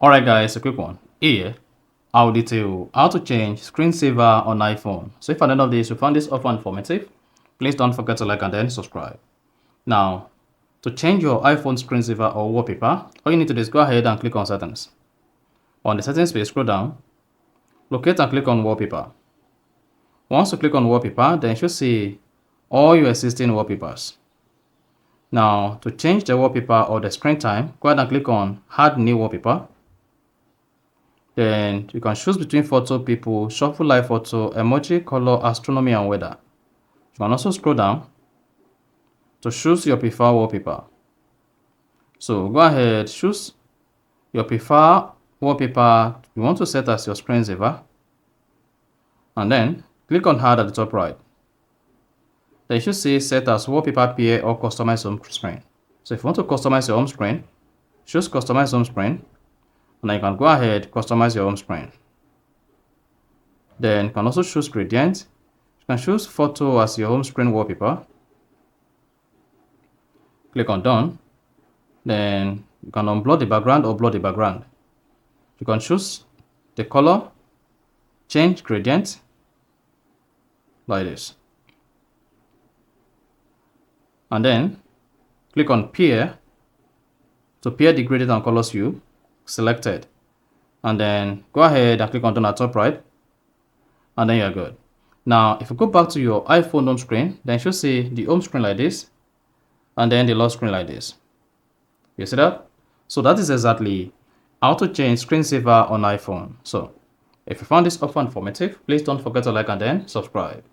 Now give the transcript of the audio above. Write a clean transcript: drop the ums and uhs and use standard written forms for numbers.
Alright guys, a quick one. Here, I'll detail how to change screensaver on iPhone. So if at the end of this you found this offer informative, please don't forget to like and then subscribe. Now, to change your iPhone screensaver or wallpaper, all you need to do is go ahead and click on settings. On the settings page, scroll down, locate and click on wallpaper. Once you click on wallpaper, then you should see all your existing wallpapers. Now, to change the wallpaper or the screen time, go ahead and click on add new wallpaper. Then you can choose between photo, people, shuffle live photo, emoji, color, astronomy, and weather. You can also scroll down to choose your preferred wallpaper. So go ahead, choose your preferred wallpaper you want to set as your screensaver, and then click on add at the top right. Then you should say set as wallpaper pair or customize home screen. So if you want to customize your home screen, choose customize home screen. And then you can go ahead, customize your home screen. Then you can also choose gradient. You can choose photo as your home screen wallpaper. Click on done. Then you can unblur the background or blur the background. You can choose the color, change gradient, like this. And then click on pair to pair the gradient and colors you selected, and then go ahead and click on done at top right, and then you're good. Now if you go back to your iPhone home screen, then you should see the home screen like this and then the lock screen like this. You see that? So that is exactly how to change screensaver on iPhone. So if you found this offer informative, please don't forget to like and then subscribe.